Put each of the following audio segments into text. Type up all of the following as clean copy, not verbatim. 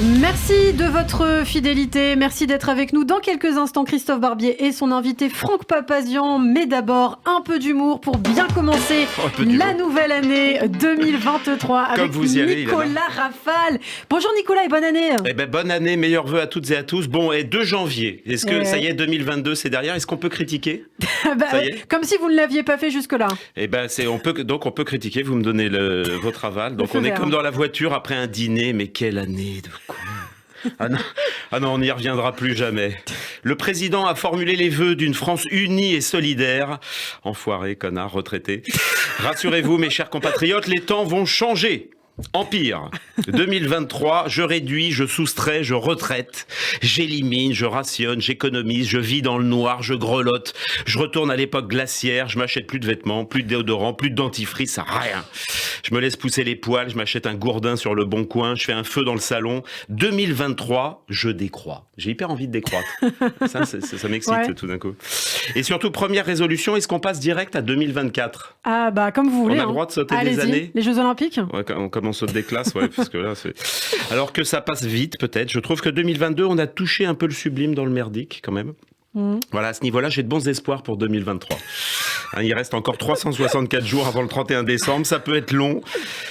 Merci de votre fidélité, merci d'être avec nous. Dans quelques instants, Christophe Barbier et son invité Franck Papazian. Mais d'abord, un peu d'humour pour bien commencer la nouvelle année 2023 avec Nicolas Rafale. Bonjour Nicolas et bonne année. Eh ben, bonne année, meilleurs vœux à toutes et à tous. Bon, et 2 janvier, est-ce que ça y est, 2022 c'est derrière? Est-ce qu'on peut critiquer? Comme si vous ne l'aviez pas fait jusque-là. Eh ben, on peut critiquer, vous me donnez votre aval. Donc on est comme dans la voiture après un dîner, mais quelle année de con. Ah non, on n'y reviendra plus jamais. Le président a formulé les vœux d'une France unie et solidaire. Enfoiré, connard, retraité. Rassurez-vous, mes chers compatriotes, les temps vont changer. Empire. 2023, je réduis, je soustrais, je retraite, j'élimine, je rationne, j'économise, je vis dans le noir, je grelotte, je retourne à l'époque glaciaire, je m'achète plus de vêtements, plus de déodorant, plus de dentifrice, rien. Je me laisse pousser les poils, je m'achète un gourdin sur le bon coin, je fais un feu dans le salon. 2023, je décroît. J'ai hyper envie de décroître. Ça m'excite tout d'un coup. Et surtout, première résolution, est-ce qu'on passe direct à 2024 ? Ah bah comme vous voulez. On a le droit de sauter des années. Les Jeux Olympiques. Ouais, comme on saute des classes, ouais, parce que là, alors que ça passe vite, peut-être. Je trouve que 2022, on a touché un peu le sublime dans le merdique, quand même. Voilà, à ce niveau-là, j'ai de bons espoirs pour 2023. Il reste encore 364 jours avant le 31 décembre. Ça peut être long.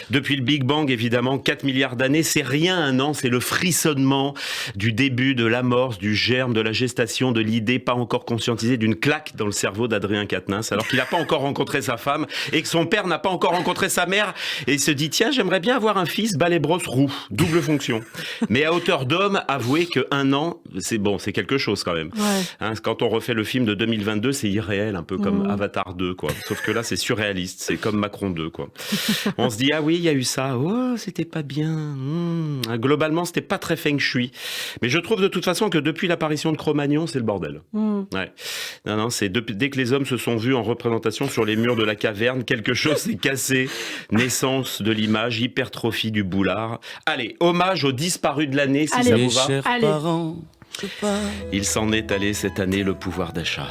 Depuis le Big Bang, évidemment, 4 milliards d'années, c'est rien un an. C'est le frissonnement du début, de l'amorce, du germe, de la gestation, de l'idée pas encore conscientisée, d'une claque dans le cerveau d'Adrien Quatennens, alors qu'il n'a pas encore rencontré sa femme et que son père n'a pas encore rencontré sa mère. Et il se dit, tiens, j'aimerais bien avoir un fils balai brosse roux. Double fonction. Mais à hauteur d'homme, avouez qu'un an, c'est quelque chose quand même. Ouais. Quand on refait le film de 2022, c'est irréel, un peu comme Avatar 2, quoi. Sauf que là, c'est surréaliste, c'est comme Macron 2, quoi. On se dit, ah oui, il y a eu ça, oh, c'était pas bien. Globalement, c'était pas très feng shui. Mais je trouve de toute façon que depuis l'apparition de Cro-Magnon, c'est le bordel. Ouais. Non, c'est dès que les hommes se sont vus en représentation sur les murs de la caverne, quelque chose s'est cassé. Naissance de l'image, hypertrophie du boulard. Allez, hommage aux disparus de l'année, si ça vous va. Chers parents. Il s'en est allé cette année le pouvoir d'achat.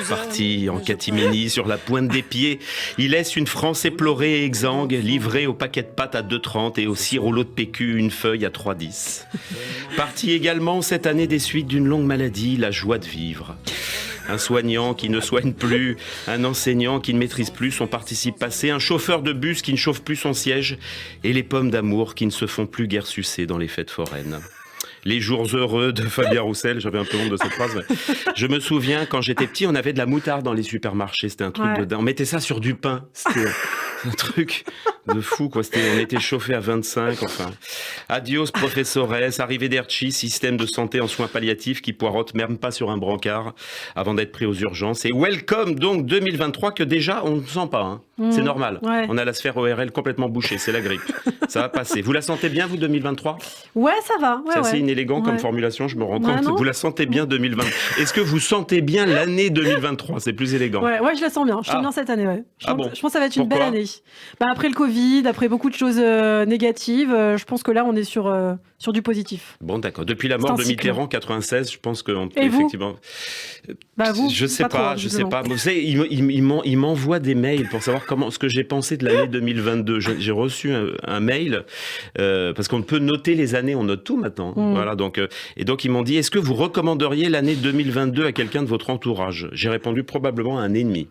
Parti en catimini sur la pointe des pieds, il laisse une France éplorée et exsangue, livrée au paquet de pâtes à 2,30 et au 6 rouleaux de PQ, une feuille à 3,10. Parti également cette année des suites d'une longue maladie, la joie de vivre. Un soignant qui ne soigne plus, un enseignant qui ne maîtrise plus son participe passé, un chauffeur de bus qui ne chauffe plus son siège et les pommes d'amour qui ne se font plus guère sucer dans les fêtes foraines. Les jours heureux de Fabien Roussel, j'avais un peu honte de cette phrase. Mais je me souviens, quand j'étais petit, on avait de la moutarde dans les supermarchés. C'était un truc de dingue. On mettait ça sur du pain. C'était un truc de fou, quoi. On était chauffé à 25, enfin. Adios, professores, arrivée d'Herchi, système de santé en soins palliatifs qui poirote même pas sur un brancard avant d'être pris aux urgences. Et welcome donc 2023 que déjà on ne sent pas. Hein. C'est normal. Ouais. On a la sphère ORL complètement bouchée, c'est la grippe. Ça va passer. Vous la sentez bien, vous, 2023 ? Ouais, ça va. Ouais, c'est assez inélégant comme formulation, je me rends compte. Vous la sentez bien 2020. Est-ce que vous sentez bien l'année 2023 ? C'est plus élégant. Ouais, je la sens bien. Je sens bien cette année. Ouais. Je pense que ça va être une belle année. Après le Covid, après beaucoup de choses négatives, je pense que là, on est sur du positif. Bon, d'accord. Depuis la mort de Mitterrand, 96, je pense qu'on peut et effectivement... vous je sais pas. Vous savez, il m'envoie des mails pour savoir ce que j'ai pensé de l'année 2022. J'ai reçu un mail, parce qu'on peut noter les années, on note tout maintenant. Voilà, donc ils m'ont dit, est-ce que vous recommanderiez l'année 2022 à quelqu'un de votre entourage ? J'ai répondu probablement à un ennemi.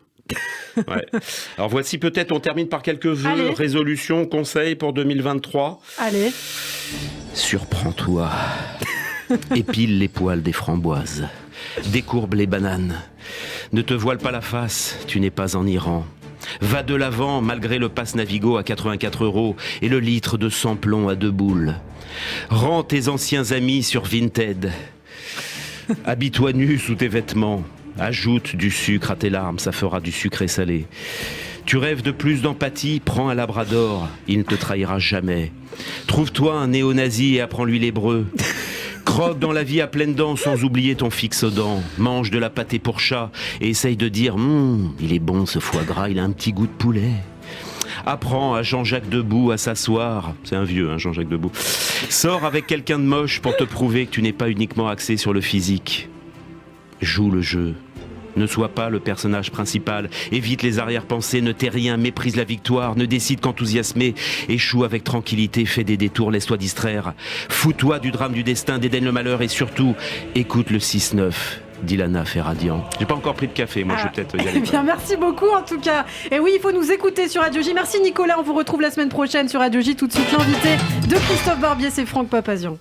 Ouais. Alors voici, peut-être on termine par quelques vœux, résolutions, conseils pour 2023. Allez. Surprends-toi. Épile les poils des framboises. Décourbe les bananes. Ne te voile pas la face, tu n'es pas en Iran. Va de l'avant malgré le pass Navigo à 84 € et le litre de sans-plomb à 2 boules. Rends tes anciens amis sur Vinted. Habille-toi nu sous tes vêtements. Ajoute du sucre à tes larmes, ça fera du sucré salé. Tu rêves de plus d'empathie, prends un labrador, il ne te trahira jamais. Trouve-toi un néo-nazi et apprends-lui l'hébreu. Croque dans la vie à pleines dents sans oublier ton fixe aux dents. Mange de la pâté pour chat et essaye de dire il est bon ce foie gras, il a un petit goût de poulet. Apprends à Jean-Jacques Debout à s'asseoir. C'est un vieux, Jean-Jacques Debout. Sors avec quelqu'un de moche pour te prouver que tu n'es pas uniquement axé sur le physique. Joue le jeu. Ne sois pas le personnage principal. Évite les arrière-pensées, ne tais rien, méprise la victoire, ne décide qu'enthousiasmer. Échoue avec tranquillité, fais des détours, laisse-toi distraire. Fous-toi du drame du destin, dédaigne le malheur et surtout, écoute le 6-9. D'Ilana Ferradian. J'ai pas encore pris de café, moi je vais peut-être y aller. Bien, merci beaucoup en tout cas. Et oui, il faut nous écouter sur Radio J. Merci Nicolas, on vous retrouve la semaine prochaine sur Radio J. Tout de suite l'invité de Christophe Barbier, c'est Franck Papazian.